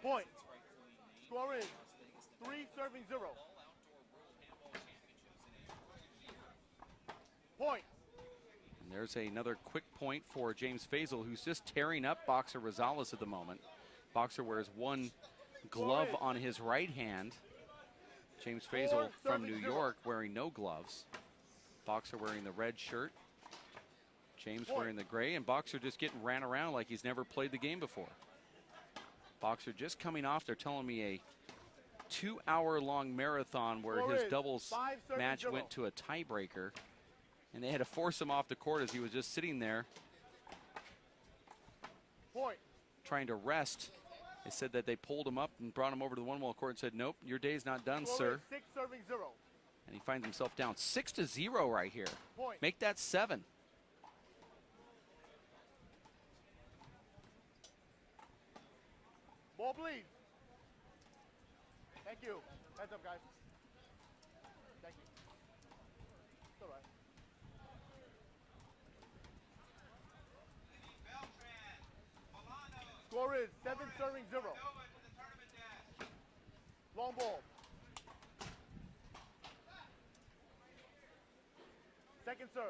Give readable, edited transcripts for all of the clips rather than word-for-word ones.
Point. Score is 3-0. Point. And there's another quick point for James Fazal, who's just tearing up Boxer Rosales at the moment. Boxer wears one glove on his right hand. James Fazal from New York wearing no gloves. Boxer wearing the red shirt. James wearing the gray, and Boxer just getting ran around like he's never played the game before. Boxer just coming off, they're telling me, a 2-hour-long marathon where his doubles match went to a tiebreaker, and they had to force him off the court as he was just sitting there trying to rest. They said that they pulled him up and brought him over to the one-wall court and said, nope, your day's not done, sir. 6-0. And he finds himself down 6-0 right here. Make that 7. Ball, please. Thank you. Heads up, guys. Thank you. It's all right. Score is 7-0. Long ball. Second serve.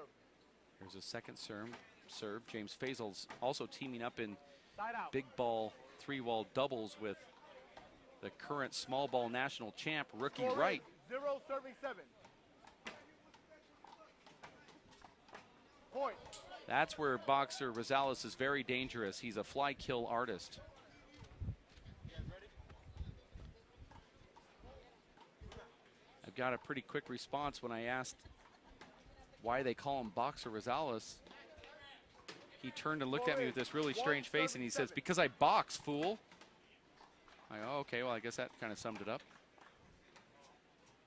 Here's a second serve. James Fazal's also teaming up in big ball 3-wall doubles with the current small ball national champ, rookie Wright. 0-7. Point. That's where Boxer Rosales is very dangerous. He's a fly kill artist. I've got a pretty quick response when I asked why they call him Boxer Rosales. He turned and looked at me with this really strange face, and he says, because I box, fool. I go, oh, okay, well, I guess that kind of summed it up.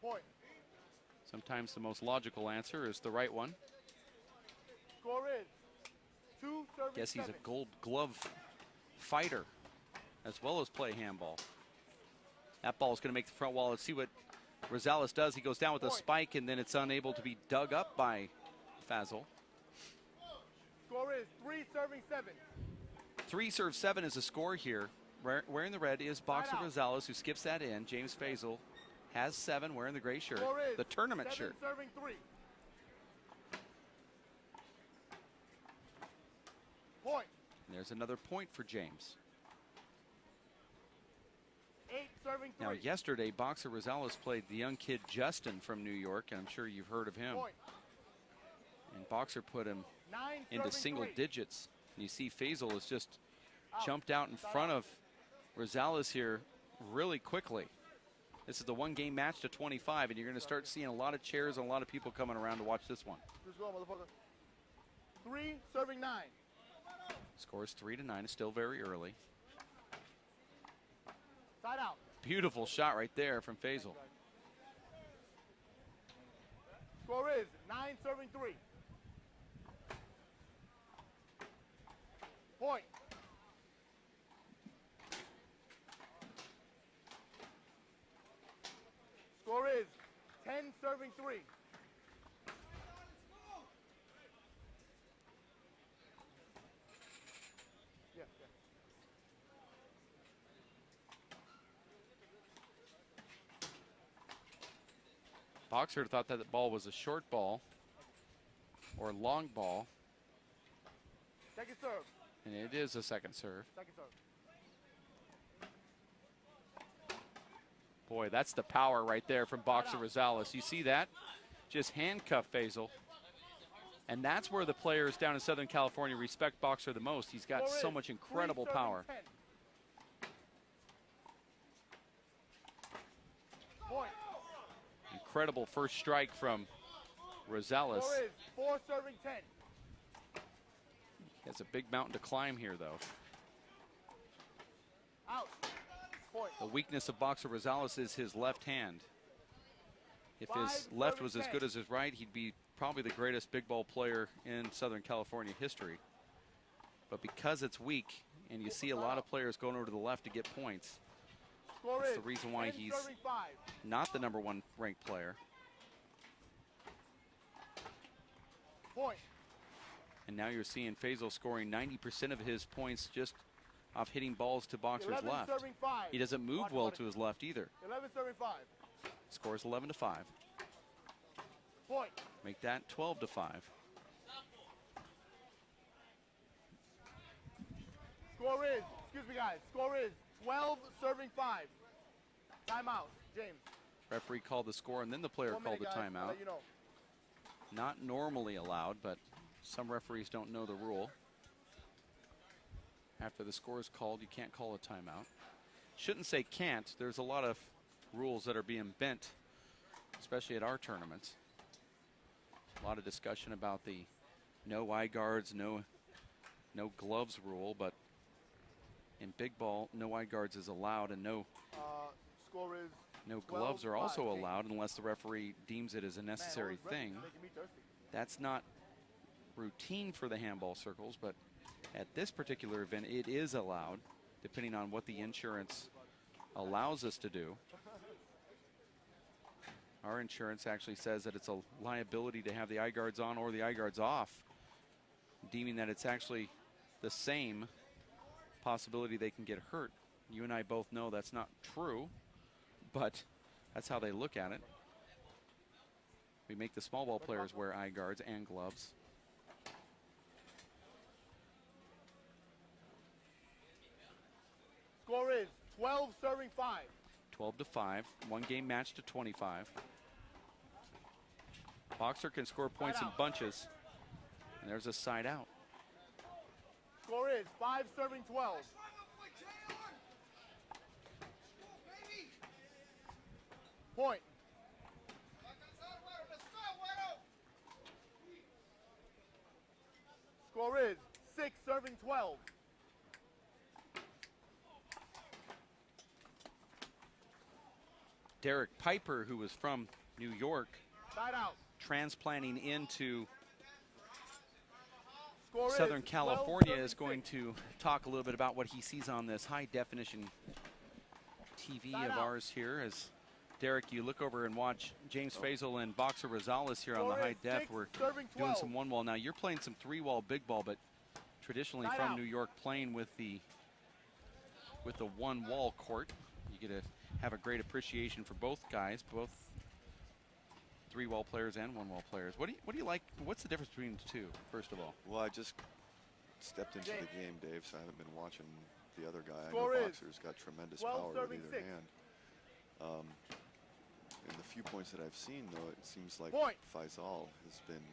Point. Sometimes the most logical answer is the right one. Score is 2-7. Guess he's a gold glove fighter as well as play handball. That ball is going to make the front wall. Let's see what Rosales does. He goes down with a spike, and then it's unable to be dug up by Fazal. Score is 3-7. 3-7 is the score here. Wearing the red is Boxer Rosales, who skips that in. James Fazal has 7, wearing the gray shirt, the tournament shirt. 3. Point. And there's another point for James. 8-3. Now, yesterday, Boxer Rosales played the young kid Justin from New York, and I'm sure you've heard of him. Point. And Boxer put him into single digits. And you see Fazal has just jumped out in front of Rosales here really quickly. This is the one-game match to 25, and you're going to start seeing a lot of chairs and a lot of people coming around to watch this one. 3-9. Scores 3-9. It's still very early. Side out. Beautiful shot right there from Fazal. Score is 9-3. Point. Score is 10-3. Yeah. Boxer thought that the ball was a short ball or long ball. Second serve. And it is a second serve. Second serve. Boy, that's the power right there from Boxer Rosales. You see that? Just handcuff Fazal. And that's where the players down in Southern California respect Boxer the most. He's got so much incredible power. Point. Incredible first strike from Rosales. Score is 4-10. He has a big mountain to climb here, though. Out. Point. The weakness of Boxer Rosales is his left hand. If his left was as good as his right, he'd be probably the greatest big ball player in Southern California history. But because it's weak, and you see a lot of players going over to the left to get points, that's the reason why he's not the #1 ranked player. Point. And now you're seeing Fazal scoring 90% of his points just off hitting balls to Boxer's 11 left. serving 5. He doesn't move Watch, well buddy. to his left either. 11 serving 5. Scores 11-5. Point. Make that 12-5. Score is, excuse me guys, score is 12 serving 5. Timeout, James. Referee called the score and then the player 1 called minute, the guys. I'll timeout. let you know. Not normally allowed, but some referees don't know the rule. After the score is called, you can't call a timeout. Shouldn't say can't. There's a lot of rules that are being bent, especially at our tournaments. A lot of discussion about the no eye guards, no gloves rule, but in big ball, no eye guards is allowed, and no Score is no gloves are also 12-5. allowed unless the referee deems it as a necessary thing. Making me thirsty. That's not routine for the handball circles, but at this particular event, it is allowed, depending on what the insurance allows us to do. Our insurance actually says that it's a liability to have the eye guards on or the eye guards off, deeming that it's actually the same possibility they can get hurt. You and I both know that's not true, but that's how they look at it. We make the small ball players wear eye guards and gloves. Score is 12 serving 5. 12-5, one game match to 25. Boxer can score points in bunches. And there's a side out. Score is 5 serving 12. Point. Score is 6 serving 12. Derek Piper, who was from New York, Side out. transplanting into Score Southern is California, 12-36. is going to talk a little bit about what he sees on this high definition TV Side of out. ours here. As Derek, you look over and watch James Fazal and Boxer Rosales here on the Score high is def. 6 We're serving doing 12. some one wall now. You're playing some 3-wall big ball, but traditionally Side from out. New York, playing with the 1-wall court. You get to have a great appreciation for both guys, both 3-wall players and 1-wall players. What do you like? What's the difference between the two, first of all? Well, I just stepped into the game, Dave, so I haven't been watching the other guy. I Score know is Boxer's got tremendous 12 power with serving either 6. hand. In the few points that I've seen, though, it seems like Point. Fazal has been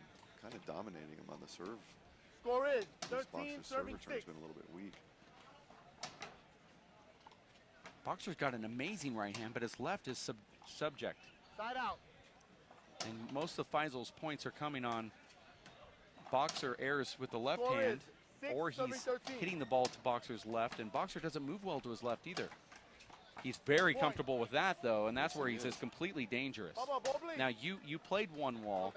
kind of dominating him on the serve. Score is His 13 Boxer's serve serving return's 6. been a little bit weak. Boxer's got an amazing right hand, but his left is subject. Side out. And most of Fazal's points are coming on Boxer errs with the left Score hand, is 6 or serving he's 13. hitting the ball to Boxer's left, and Boxer doesn't move well to his left either. He's very Point. comfortable with that, though, and that's Yes, where he he's is. just completely dangerous. Bubba, ball, please. Now, you played 1-wall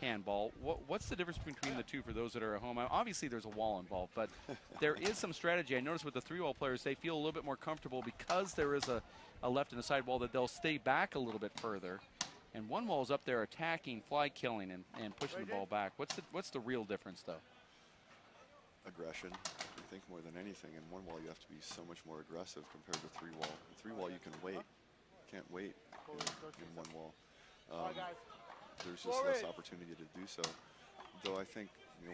handball. What's the difference between the two for those that are at home? Obviously, there's a wall involved, but there is some strategy. I noticed with the 3-wall players, they feel a little bit more comfortable because there is a left and a side wall that they'll stay back a little bit further. And 1-wall is up there attacking, fly killing, and pushing the ball back. What's the real difference, though? Aggression, I think, more than anything. In 1-wall, you have to be so much more aggressive compared to 3-wall. In 3-wall, you can wait. You can't wait in 1-wall. All right, guys. There's just Score less is opportunity to do so. Though I think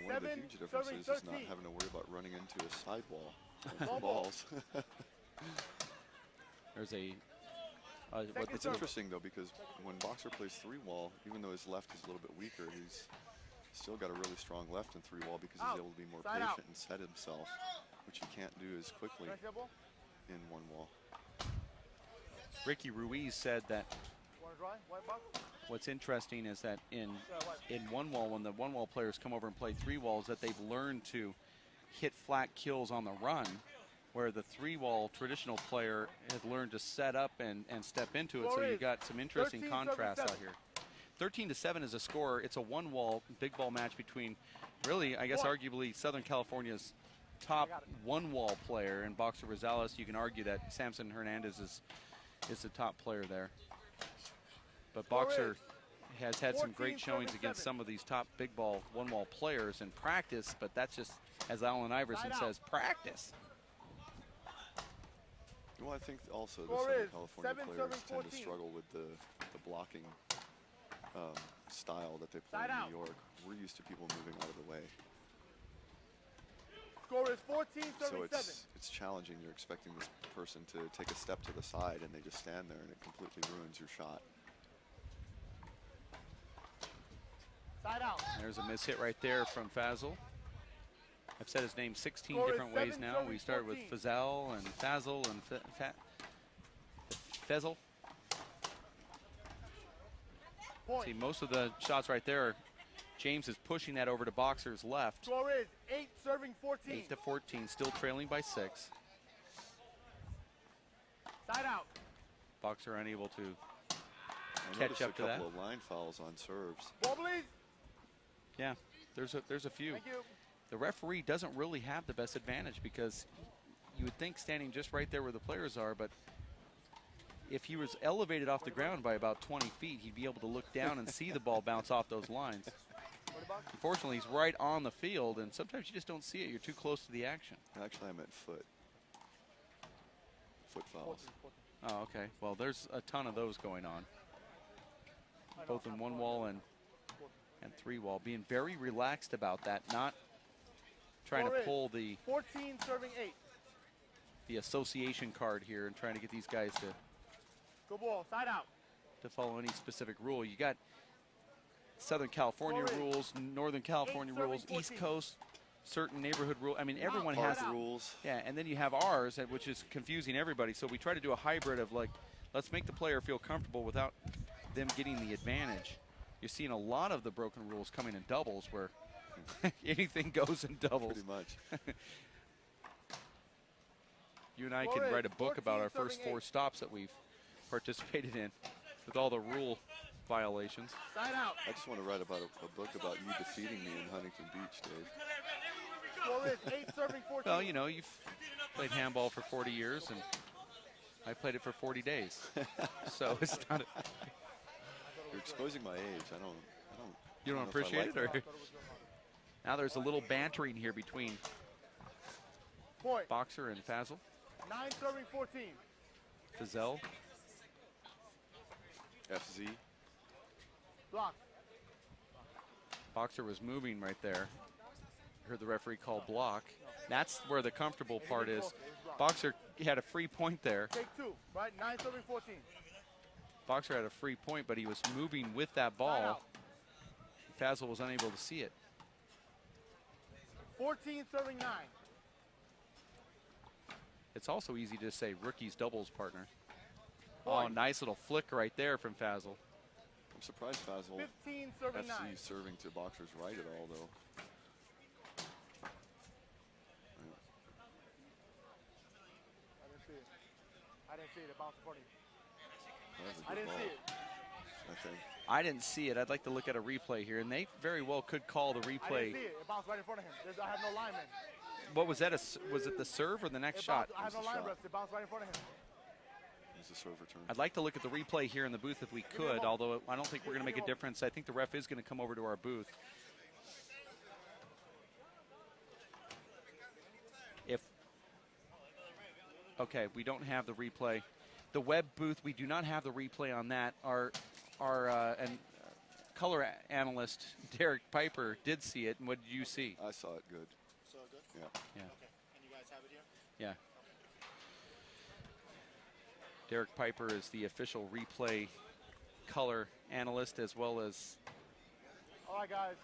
one of the 7 huge differences is not 13. having to worry about running into a sidewall Ball, for ball. balls. There's a It's interesting, though, because when Boxer plays 3-wall, even though his left is a little bit weaker, he's still got a really strong left in 3-wall because Out. he's able to be more Side patient out. and set himself, which he can't do as quickly Can I see that ball? in 1-wall. Ricky Ruiz said that Want to try? White box? what's interesting is that in Yeah, white. 1-wall, when the 1-wall players come over and play 3-walls, that they've learned to hit flat kills on the run, where the 3-wall traditional player has learned to set up and step into it. So you've got some interesting 13-7. contrast out here. 13-7 is a score. It's a 1-wall big ball match between, really, I guess, Point. arguably Southern California's top 1-wall player and Boxer Rosales. You can argue that Samson Hernandez is the top player there. But Score Boxer has had some great 14-7. showings against some of these top big ball 1-wall players in practice, but that's just, as Allen Iverson Side out. says, practice. Well, I think also the Score Southern is California 7 players serving tend to 14. struggle with the blocking style that they play Side in out. New York. We're used to people moving out of the way. Score is 14 serving So 7. it's challenging. You're expecting this person to take a step to the side, and they just stand there, and it completely ruins your shot. Side out. There's a miss hit right there from Fazal. I've said his name 16 Score is different ways 7 now. serving We started with 14. Fazal and Fazal and Fazal. Point. See, most of the shots right there, James is pushing that over to Boxer's left. Score is 8 serving 14. 8 to 14, still trailing by 6. Side out. Boxer unable to I catch noticed up to a that. couple of line fouls on serves. Ball, please. Yeah, there's a few. Thank you. The referee doesn't really have the best advantage because you would think standing just right there where the players are, but if he was elevated off the ground by about 20 feet, he'd be able to look down and see the ball bounce off those lines. Unfortunately, he's right on the field, and sometimes you just don't see it. You're too close to the action. Actually, I meant foot. Foot fouls. Oh, okay. Well, there's a ton of those going on, both in 1 wall and 3 wall. Being very relaxed about that, not trying to pull the 14 serving 8. the association card here and trying to get these guys Good ball. Side out. to follow any specific rule. You got Southern California rules, Northern California rules, East Coast, certain neighborhood rules. I mean, everyone has Park rules. Yeah, and then you have ours, which is confusing everybody. So we try to do a hybrid of like, let's make the player feel comfortable without them getting the advantage. You're seeing a lot of the broken rules coming in doubles where anything goes in doubles. Pretty much. You and I can write a book about our first 4 stops that we've participated in with all the rule violations. Side out. I just want to write about a book about you defeating me in Huntington Beach, Dave. Score is 8 serving 14. Well, you know, you've played handball for 40 years, and I played it for 40 days. So it's not. You're exposing my age. I don't. You don't know if I appreciate like it, or now there's a little bantering here between Point. Boxer and Fazal. 9 serving 14. Fazal. FZ. Block. Boxer was moving right there. Heard the referee call block. That's where the comfortable part is. Boxer had a free point there. Take 2. Right. 9 serving 14. Boxer had a free point, but he was moving with that ball. Fazal was unable to see it. 14 serving 9. It's also easy to say rookie's doubles partner. Point. Oh, nice little flick right there from Fazal. I'm surprised Fazal 15 serving 9. FC serving to Boxer's right at all, though. I didn't see it. It bounced in front of you. That was a I good didn't ball, see it. I think. I didn't see it. I'd like to look at a replay here, and they very well could call the I replay. didn't see it. It bounced right in front of him. I have no lineman. What was that? Was it the serve or the next shot? I have no It was a line shot. reps. It bounced right in front of him. It was a serve return. I'd like to look at the replay here in the booth if we could, although I don't think we're going to make a difference. I think the ref is going to come over to our booth. Okay, we don't have the replay. The web booth, we do not have the replay on that. Our color analyst, Derek Piper, did see it. And what did you see? I saw it good. So good? Yeah. Yeah. Okay. And you guys have it here? Yeah. Derek Piper is the official replay color analyst, as well as All right, guys.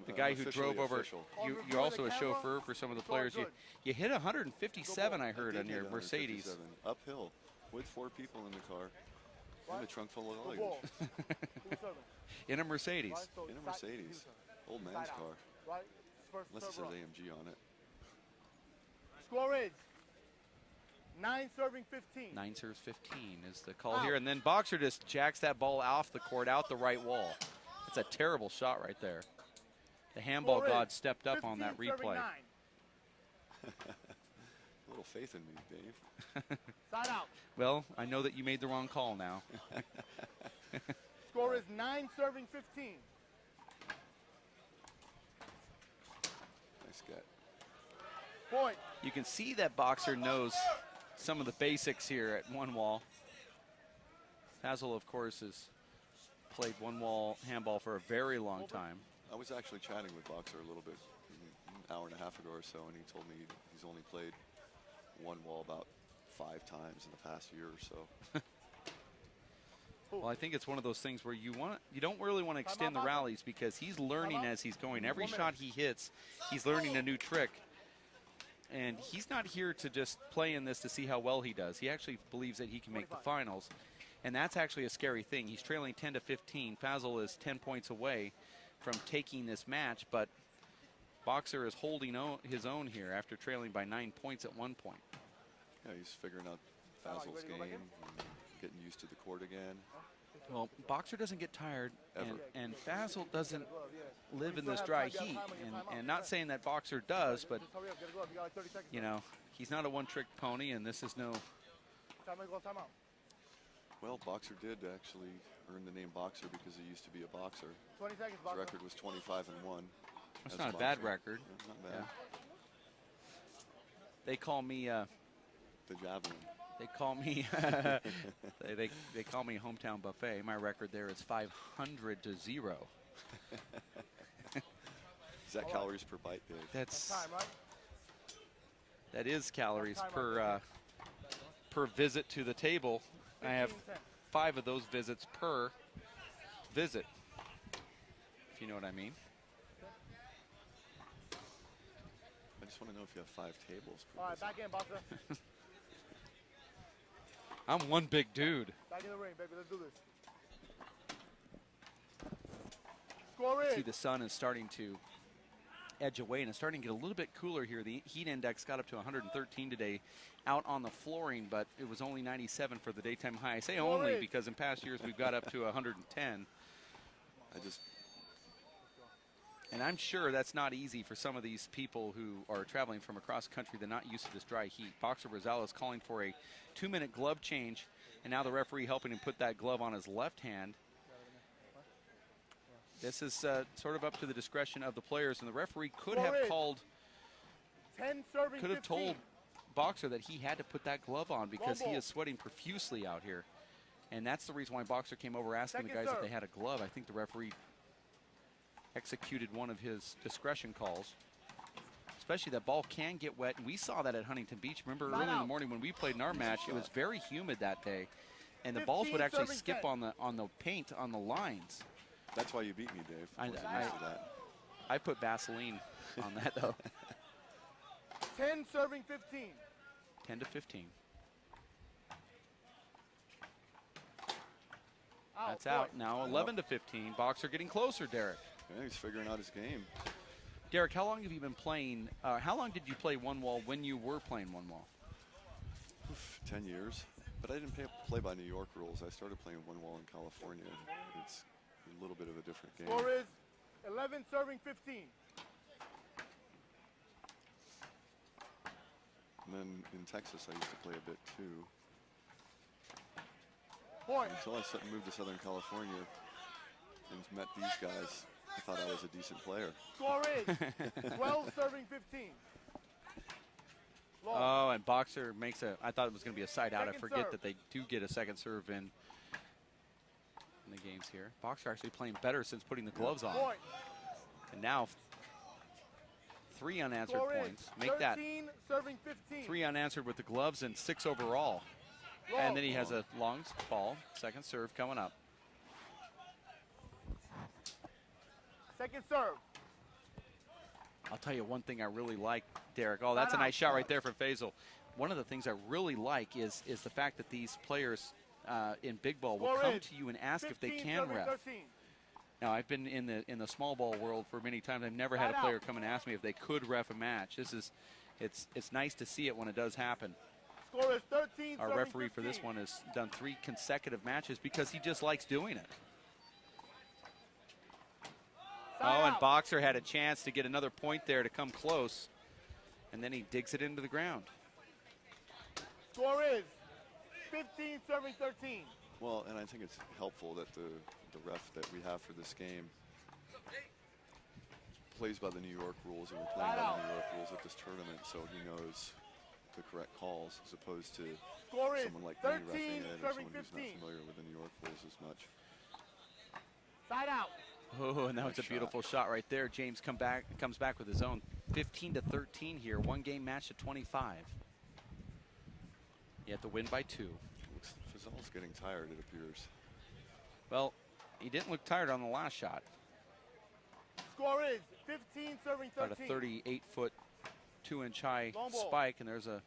the guy who Officially drove over. official. You're also a chauffeur for some of the players. You hit 157, I heard, I on did your hit Mercedes. 157, uphill with 4 people in the car. What? And a trunk full of Good luggage. ball. Who's serving? In a Mercedes. Right, so In a side- Mercedes. he's serving. Old Side man's out. car. Right? First Unless it serve says run. AMG on it. Score is 9 serving 15. 9 serves 15 is the call here. And then Boxer just jacks that ball off the court, out the right wall. It's a terrible shot right there. The handball Score is god stepped up on that 15 serving replay. 9. A little faith in me, Dave. Side out. Well, I know that you made the wrong call now. Score is 9 serving 15. Nice get. Point. You can see that Boxer knows some of the basics here at one wall. Fazal, of course, has played one wall handball for a very long time. I was actually chatting with Boxer a little bit an hour and a half ago or so, and he told me he's only played one wall about 5 times in the past year or so. Well, I think it's one of those things where you don't really want to extend the rallies because he's learning as he's going. Every shot he hits, he's learning a new trick. And he's not here to just play in this to see how well he does. He actually believes that he can make the finals. And that's actually a scary thing. He's trailing 10-15. Fazal is 10 points away from taking this match, but Boxer is holding his own here after trailing by 9 points at one point. Yeah, he's figuring out Fazal's game and getting used to the court again. Well, Boxer doesn't get tired, and Fazal doesn't live in this dry heat. And not saying that Boxer does, but, you know, he's not a one-trick pony, and this is no... Well, Boxer did actually earn the name Boxer because he used to be a boxer. 20 seconds, His record was 25-1. That's not a bad record. Yeah, not bad. Yeah. They call me... The javelin. They call me they call me hometown buffet. My record there is 500-0. Is that calories per bite, Dave? That's Time, right? that is calories per visit to the table. I have 5 of those visits per visit, if you know what I mean. I just want to know if you have 5 tables per All right, visit. back in, Boxer. I'm one big dude. Back in the ring, baby. Let's do this. Score See, in. the sun is starting to edge away, and it's starting to get a little bit cooler here. The heat index got up to 113 today out on the flooring, but it was only 97 for the daytime high. I say only because in past years we've got up to 110. And I'm sure that's not easy for some of these people who are traveling from across country. They're not used to this dry heat. Boxer Fazal is calling for a 2-minute glove change, and now the referee helping him put that glove on his left hand. This is sort of up to the discretion of the players, and the referee could have called, 10 serving, could have 15. told Boxer that he had to put that glove on because he is sweating profusely out here. And that's the reason why Boxer came over asking the guys if they had a glove. I think the referee executed one of his discretion calls. Especially that ball can get wet, and we saw that at Huntington Beach. Remember early in the morning when we played in our match, it was very humid that day, and the balls would actually skip on the paint on the lines. That's why you beat me, Dave. I wasn't used to that. I put Vaseline on that though. 10 serving 15. 10-15. That's out now. 11-15. Boxer getting closer, Derek. Yeah, he's figuring out his game. Derek, how long have you been playing? How long did you play one wall when you were playing one wall? 10 years. But I didn't play by New York rules. I started playing one wall in California. It's a little bit of a different game. Score is 11 serving 15. And then in Texas, I used to play a bit too. Point. Until I moved to Southern California and met these guys, I thought I was a decent player. Score is 12 serving 15. Oh, and Boxer makes I thought it was going to be a side out. I forget serve. that they do get a second serve in the games here. Boxer actually playing better since putting the gloves on. Point. And now 3 unanswered Score points. is Make that 13 serving 15. 3 unanswered with the gloves and 6 overall. And then he has a long ball. Second serve coming up. Second serve. I'll tell you one thing I really like, Derek. Oh, that's a nice shot right there from Fazal. One of the things I really like is the fact that these players in big ball will come to you and ask if they can ref. 13. Now, I've been in the small ball world for many times. I've never had a player come and ask me if they could ref a match. It's nice to see it when it does happen. Score is 13. Our referee for this one has done 3 consecutive matches because he just likes doing it. Oh, and Boxer had a chance to get another point there to come close, and then he digs it into the ground. Score is 15 serving 13. Well, and I think it's helpful that the ref that we have for this game plays by the New York rules, and we're playing by the New York rules at this tournament, so he knows the correct calls, as opposed to Score is someone like me 13, roughing it, or serving someone who's 15. not familiar with the New York rules as much. Side out. Oh, and that was a Nice beautiful shot right there. James comes back with his own. 15-13 here. One game match to 25. You have to win by 2. Fazal's getting tired, it appears. Well, he didn't look tired on the last shot. Score is 15, serving 13. About a 38-foot, 2-inch high Long ball. spike, and there's a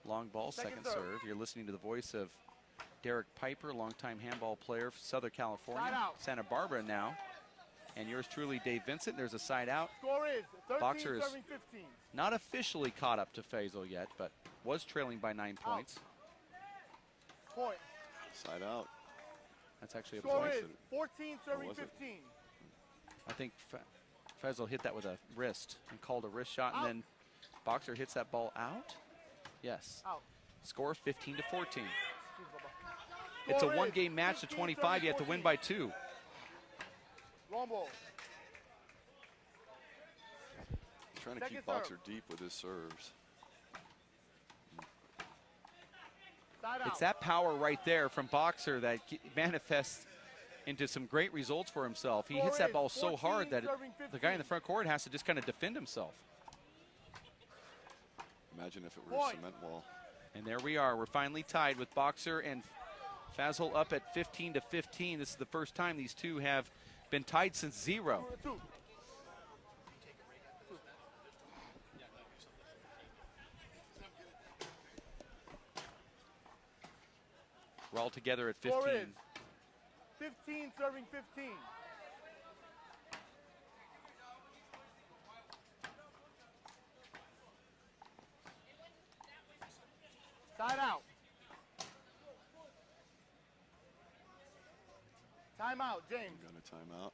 long ball, Second second serve. serve. You're listening to the voice of Derek Piper, longtime handball player for Southern California, Side out. Santa Barbara now. And yours truly, Dave Vincent. There's a side out. Score is 13, Boxer is serving 15. not officially caught up to Fazal yet, but was trailing by 9 points. Point. Side out. That's actually a Score point. is 14, serving was it? 15. I think Fazal hit that with a wrist and called a wrist shot, and then Boxer hits that ball out. Yes. Out. Score 15-14. Excuse It's a Score is one-game match to 15, 25. You have to win 14. by 2. Long ball. Trying to Second keep Boxer serve. deep with his serves. Side out. It's that power right there from Boxer that manifests into some great results for himself. He hits that ball so hard that the guy in the front court has to just kind of defend himself. Imagine if it were a Point. cement wall. And there we are. We're finally tied with Boxer and Fazal up at 15-15. This is the first time these two have been tied since 0. 2. We're all together at Score 15. is 15, serving 15. Side out. Timeout, James. Got a timeout.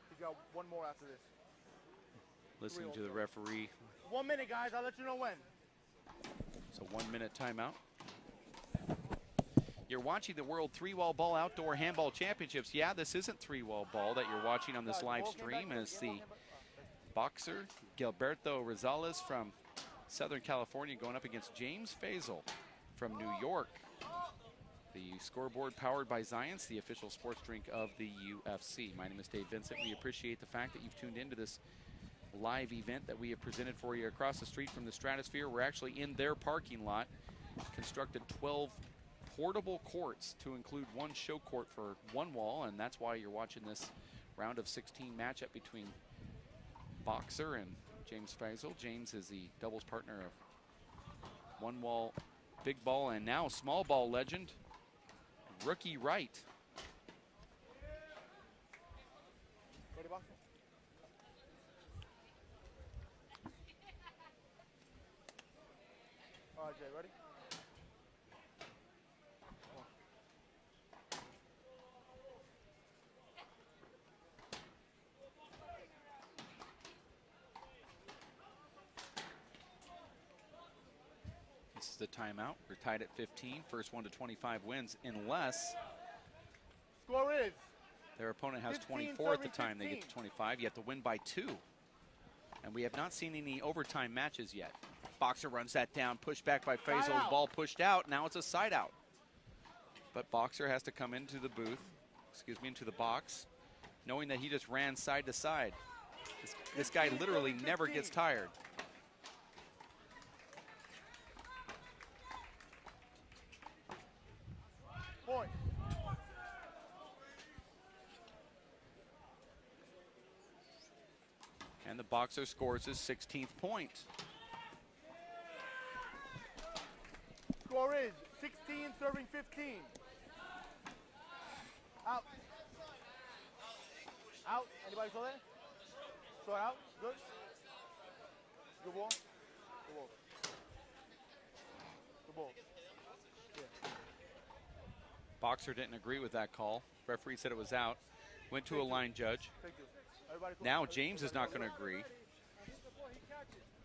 He's got one more after this. Listening to the referee. 1 minute, guys. I'll let you know when. It's a 1-minute timeout. You're watching the World 3-Wall Ball Outdoor Handball Championships. Yeah, this isn't 3-wall ball that you're watching on this live stream. As the boxer, Gilberto Rosales from Southern California, going up against James Fazal from New York. The scoreboard powered by Zions, the official sports drink of the UFC. My name is Dave Vincent. We appreciate the fact that you've tuned into this live event that we have presented for you across the street from the Stratosphere. We're actually in their parking lot. Constructed 12 portable courts to include one show court for one wall, and that's why you're watching this round of 16 matchup between Boxer and James Fazal. James is the doubles partner of one wall big ball and now small ball legend, Rookie Wright. Ready, Boxer? All right, Jay, ready? This is the timeout. We're tied at 15. First one to 25 wins unless Score is their opponent has 15, 24 at the serving time they get to 25. You have to win by 2. And we have not seen any overtime matches yet. Boxer runs that down, pushed back by Fazal, out. ball pushed out. Now it's a side out. But Boxer has to come into the booth, into the box, knowing that he just ran side to side. This guy literally never gets tired. point. And the Boxer scores his 16th point. Score is 16, serving 15. Out. Out. Anybody saw that? Saw it out. Good. Good ball. Good ball. Good ball. Yeah. Boxer didn't agree with that call. Referee said it was out. Went to a line judge. Thank you. Everybody cool? Now James is not going to agree.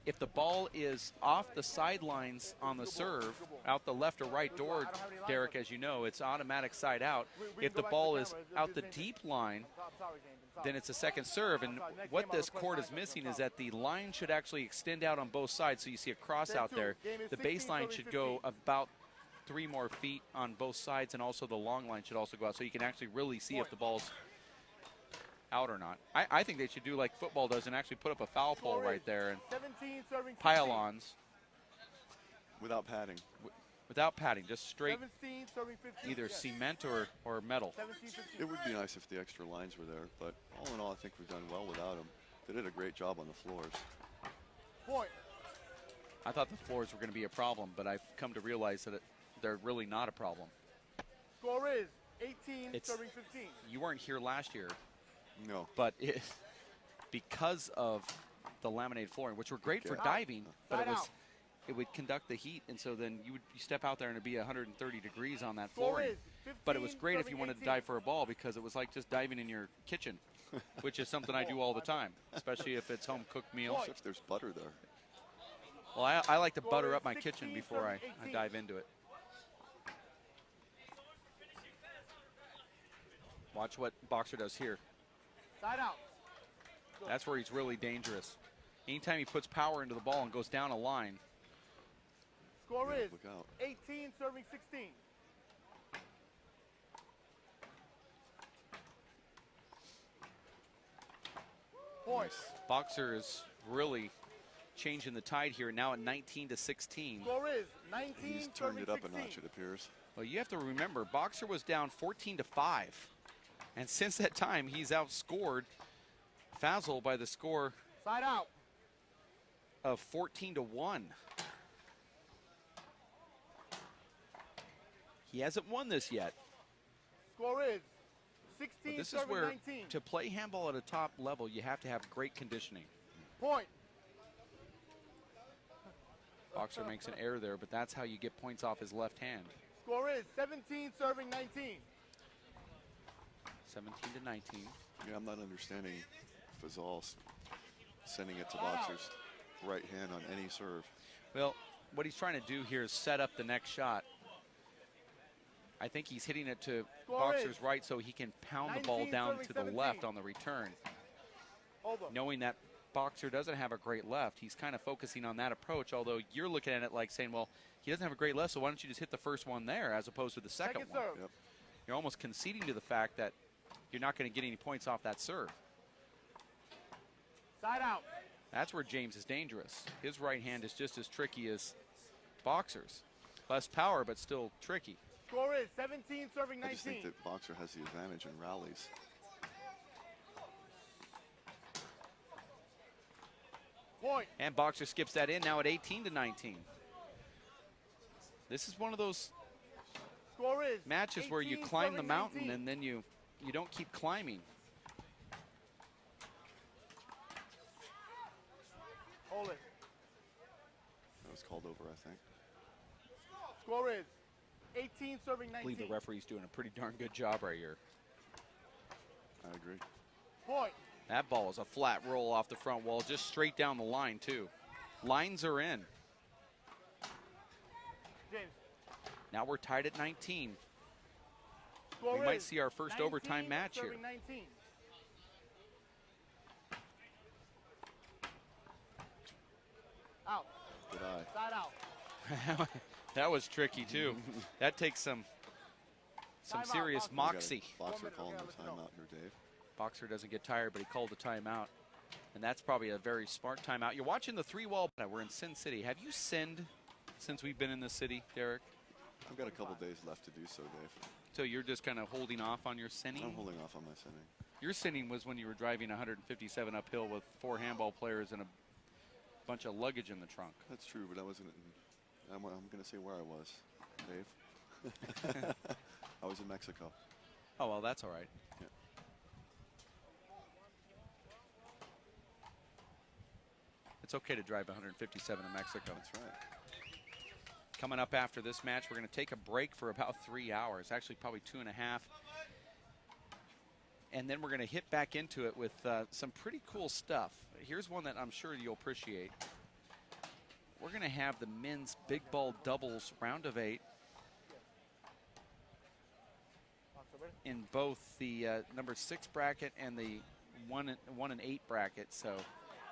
If the ball is off the sidelines on the serve, out the left or right door, Derek, as you know, it's automatic side out. If the ball is out the deep line sorry, James. I'm sorry. then it's a second serve. And sorry, next what game I'll this request court is line missing coverage. is that the line should actually extend out on both sides, so you see a cross Game out two. there. Game is The 16, baseline should go 15. about 3 more feet on both sides, and also the long line should also go out, so you can actually really see if the ball's out or not. I think they should do like football does and actually put up a foul pole right there and 17 serving 16. pylons Without padding. without padding, just straight 17 serving 15. either yes. cement or metal. 17 15. It would be nice if the extra lines were there, but all in all, I think we've done well without them. They did a great job on the floors. Point. I thought the floors were going to be a problem, but I've come to realize that they're really not a problem. Score is 18 It's- serving 15. You weren't here last year, No. but because of the laminated flooring, which were great for Yeah. diving, but Side out. it would conduct the heat, and so then you step out there and it'd be 130 degrees on that Score flooring. is 15 But it was great if you serving wanted to 18. dive for a ball, because it was like just diving in your kitchen, which is something I do all the time, especially if it's home cooked meals. Except there's butter there. Well, I like to Score butter is up my 16, kitchen before I 18. dive into it. Watch what Boxer does here. Side out. That's where he's really dangerous. Anytime he puts power into the ball and goes down a line, Score Yeah, is look out. 18 serving 16. Point. Boxer is really changing the tide here, now at 19 to 16. Score is 19 He's turned serving it up 16. a notch, it appears. Well, you have to remember, Boxer was down 14 to 5. And since that time, he's outscored Fazal by the score Side out. of 14 to 1. He hasn't won this yet. Score is But 16 this is serving where, 19. to play handball at a top level, you have to have great conditioning. Point. Boxer makes an error there, but that's how you get points off his left hand. Score is 17 serving 19. 17 to 19. Yeah, I'm not understanding Fazal sending it to Boxer's right hand on any serve. Well, what he's trying to do here is set up the next shot. I think he's hitting it to Score Boxer's is right so he can pound the ball 19 down serving to the 17. left on the return. Over. Knowing that Boxer doesn't have a great left, he's kind of focusing on that approach, although you're looking at it like saying, well, he doesn't have a great left, so why don't you just hit the first one there as opposed to the second one? serve. Yep. You're almost conceding to the fact that you're not going to get any points off that serve. Side out. That's where James is dangerous. His right hand is just as tricky as Boxer's. Less power, but still tricky. Score is 17 serving I just 19. think that Boxer has the advantage in rallies. Point. And Boxer skips that in now at 18 to 19. This is one of those Score is matches where you 18 climb the serving mountain 19. and then you don't keep climbing. Hold it. That was called over, I think. Score is 18 serving I believe 19. the referee's doing a pretty darn good job right here. I agree. Point. That ball is a flat roll off the front wall, just straight down the line, too. Lines are in. James. Now we're tied at 19. Score We might is see our first 19 overtime match here. serving 19. Out. Good eye. Side out. That was tricky, too. That takes some Timeout, serious Boxer. We got a moxie. Boxer 1 minute, calling okay, the I'll let you know. timeout here, Dave. Boxer doesn't get tired, but he called the timeout. And that's probably a very smart timeout. You're watching the three-wall. We're in Sin City. Have you sinned since we've been in this city, Derek? I've got a couple days left to do so, Dave. So you're just kind of holding off on your sinning? I'm holding off on my sinning. Your sinning was when you were driving 157 uphill with 4 handball players and a bunch of luggage in the trunk. That's true, but I wasn't. I'm going to say where I was, Dave. I was in Mexico. Oh, well, that's all right. Yeah. It's okay to drive 157 in Mexico. That's right. Coming up after this match, we're going to take a break for about 3 hours, actually probably 2.5. And then we're going to hit back into it with some pretty cool stuff. Here's one that I'm sure you'll appreciate. We're going to have the men's big ball doubles round of 8. Boxer, ready? in both the number 6 bracket and the 1 and 8 bracket. So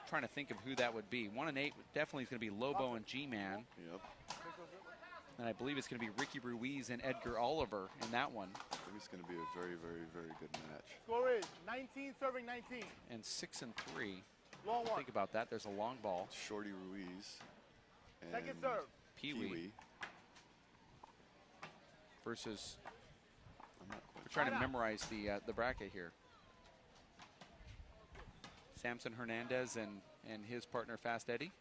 trying to think of who that would be. 1 and 8 definitely is going to be Lobo and G-Man. Yep. And I believe it's going to be Ricky Ruiz and Edgar Oliver in that one. I think it's going to be a very, very, very good match. Score is 19 serving 19. And 6 and 3. Long one. Think about that. There's a long ball. Shorty Ruiz. And Second serve. Pee-wee versus. I'm not quite We're trying to memorize the bracket here. Samson Hernandez and his partner Fast Eddie.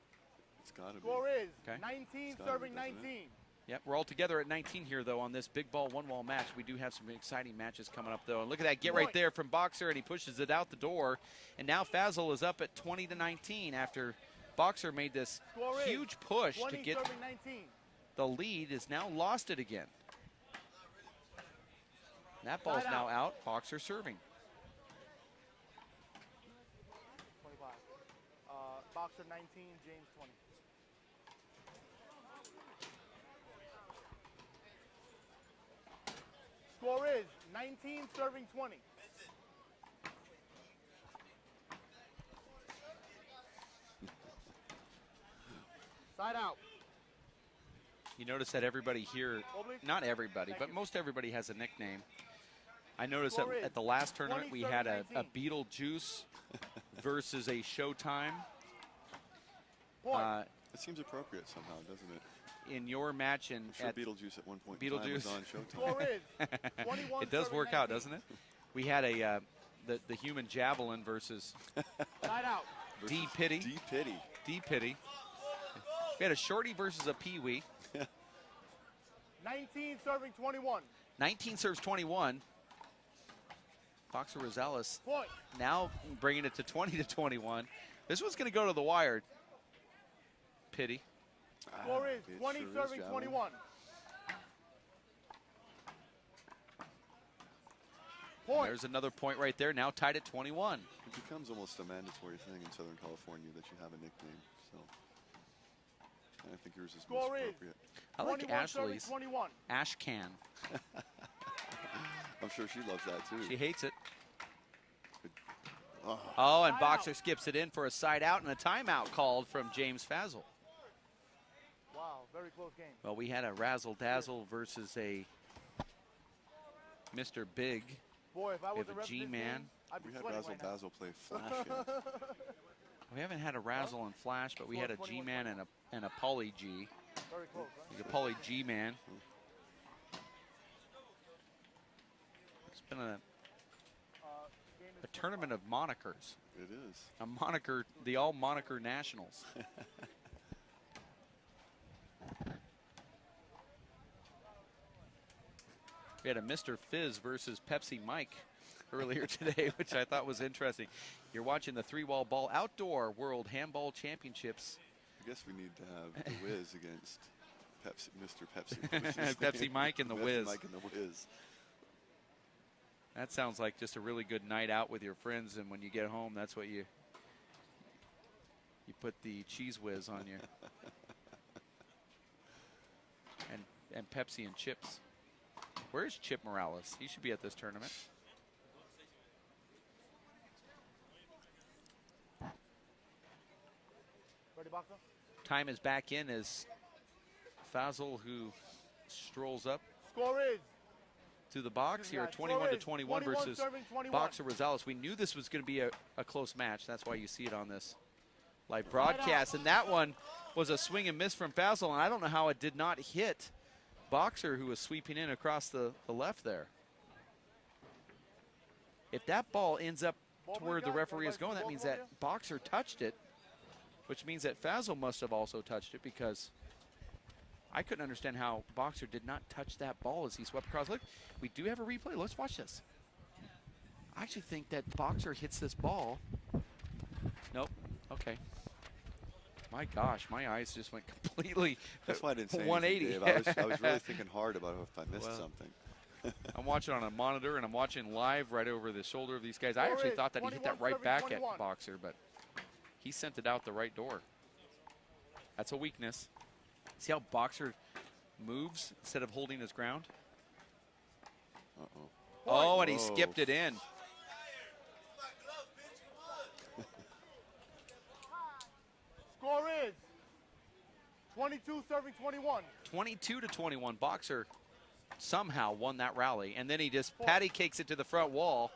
It's got to be. Score is Okay. 19 Gotta be, serving doesn't it? 19. Yep, we're all together at 19 here, though, on this big ball, one-wall match. We do have some exciting matches coming up, though. And look at that get right there from Boxer, and he pushes it out the door. And now Fazal is up at 20-19 after Boxer made this Score is huge push to 20 get serving 19. the lead, is now lost it again. That ball's now out. Boxer serving. 25. Boxer 19, James 20. Score is 19 serving 20. Side out. You notice that everybody here, not everybody, but most everybody has a nickname. I noticed that at the last tournament we had a Beetlejuice versus a Showtime. It seems appropriate somehow, doesn't it? In your match in I'm sure at Beetlejuice at one point in time was on Showtime. Score is 21 it does serving work out, 19. doesn't it? We had a the human javelin versus Side out. D Pity. D Pity. D Pity. We had a Shorty versus a Pee-wee. 19 serving 21. 19 serves 21. Boxer Rosales Point. now bringing it to 20-21. This one's going to go to the wire. Pity. Score is it 20 sure is, serving Javelin. 21. Point. There's another point right there, now tied at 21. It becomes almost a mandatory thing in Southern California that you have a nickname. So I think yours is most Score is appropriate. I like 21 serving Ashley's. 21. Ash Can. I'm sure she loves that too. She hates it. Oh, Oh, and Timeout. Boxer skips it in for a side out and a timeout called from James Fazal. Wow, very close game. Well, we had a Razzle Dazzle versus a Mr. Big. Boy, if I We was have a a ref of this G-Man. game, I'd be we had sweating Razzle right now. Dazzle play Flash. Yeah. We haven't had a Razzle and Flash, but we had a G-Man and a Poly G. Very close, right? He's a Poly G-Man. It's been a Game is tournament of monikers. It is. A moniker, the all moniker nationals. We had a Mr. Fizz versus Pepsi Mike earlier today, which I thought was interesting. You're watching the 3-wall ball outdoor World Handball Championships. I guess we need to have the Wiz against Pepsi, Mr. Pepsi. What's his Pepsi name? Mike and the Pepsi Wiz. Mike and the Wiz. That sounds like just a really good night out with your friends, and when you get home, that's what you put the cheese whiz on you. and Pepsi and chips. Where's Chip Morales? He should be at this tournament. Ready, Boxer? Time is back in as Fazal, who strolls up Score is to the box here, Score is 21-21 21 versus serving 21. Boxer Rosales. We knew this was going to be a close match. That's why you see it on this live broadcast. And that one was a swing and miss from Fazal, and I don't know how it did not hit Boxer, who was sweeping in across the left there. If that ball ends up to where the referee is going, that means that Boxer touched it, which means that Fazal must have also touched it, because I couldn't understand how Boxer did not touch that ball as he swept across. Look, we do have a replay. Let's watch this. I actually think that Boxer hits this ball. Nope. Okay. My gosh, my eyes just went completely That's why I didn't say 180. anything, Dave. I was really thinking hard about if I missed Well, something. I'm watching on a monitor, and I'm watching live right over the shoulder of these guys. I Score actually is thought that he hit that right 21-7, back 21. at Boxer, but he sent it out the right door. That's a weakness. See how Boxer moves instead of holding his ground? Uh-oh. Oh, and he skipped it in. Score is 22 serving 21. 22-21. Boxer somehow won that rally, and then he just patty cakes it to the front wall.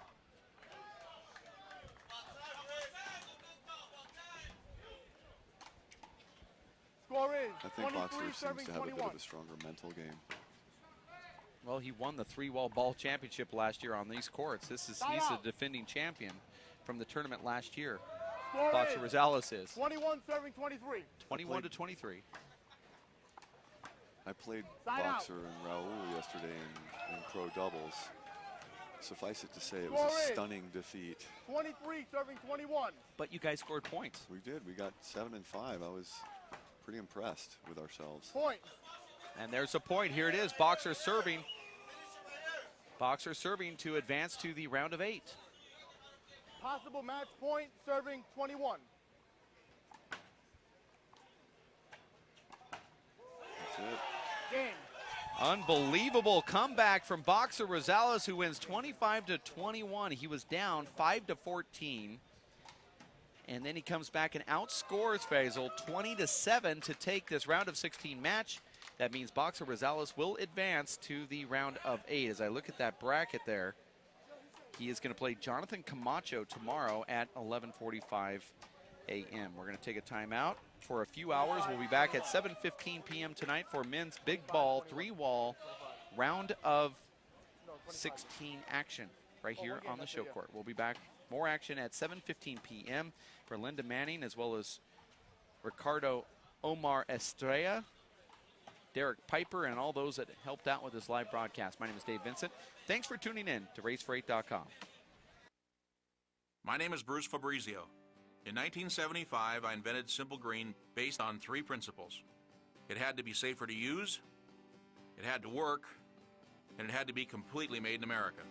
Score is I think 23 Boxer seems serving to have a bit 21. of a stronger mental game. Well, he won the 3-wall ball championship last year on these courts. He's the defending champion from the tournament last year. Score Boxer is Rosales is 21 serving 23. 21-23. I played Side out. Boxer and Raul yesterday in pro doubles. Suffice it to say, it Score was a is stunning defeat. 23 serving 21. But you guys scored points. We did. We got 7 and 5. I was pretty impressed with ourselves. Point. And there's a point. Here it is. Boxer serving. Boxer serving to advance to the round of 8. Possible match point serving 21. That's it. Game. Unbelievable comeback from Boxer Rosales, who wins 25-21. He was down 5-14. And then he comes back and outscores Fazal 20-7 to take this round of 16 match. That means Boxer Rosales will advance to the round of 8. As I look at that bracket there, he is going to play Jonathan Camacho tomorrow at 11:45 a.m. We're going to take a timeout for a few hours. We'll be back at 7:15 p.m. tonight for men's big ball 3-wall round of 16 action right here on the show court. We'll be back. More action at 7:15 p.m. for Linda Manning as well as Ricardo Omar Estrella, Derek Piper, and all those that helped out with this live broadcast. My name is Dave Vincent. Thanks for tuning in to RaceFreight.com. My name is Bruce Fabrizio. In 1975, I invented Simple Green based on 3 principles. It had to be safer to use, it had to work, and it had to be completely made in America.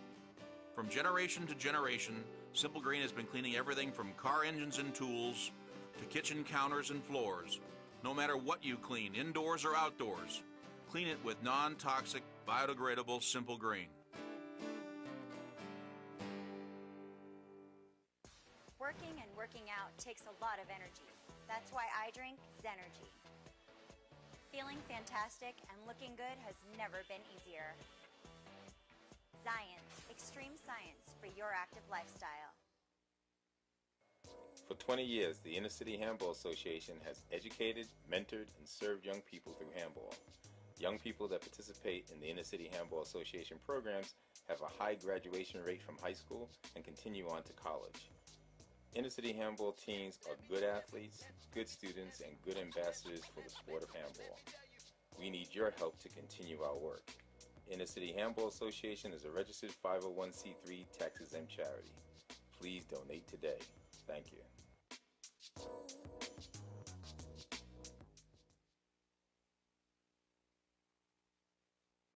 From generation to generation, Simple Green has been cleaning everything from car engines and tools to kitchen counters and floors. No matter what you clean, indoors or outdoors, clean it with non-toxic, biodegradable Simple Green. Working and working out takes a lot of energy. That's why I drink Zenergy. Feeling fantastic and looking good has never been easier. Science, extreme science for your active lifestyle. For 20 years, the Inner City Handball Association has educated, mentored, and served young people through handball. Young people that participate in the Inner City Handball Association programs have a high graduation rate from high school and continue on to college. Inner City Handball teams are good athletes, good students, and good ambassadors for the sport of handball. We need your help to continue our work. Inner City Handball Association is a registered 501c3 tax-exempt charity. Please donate today. Thank you.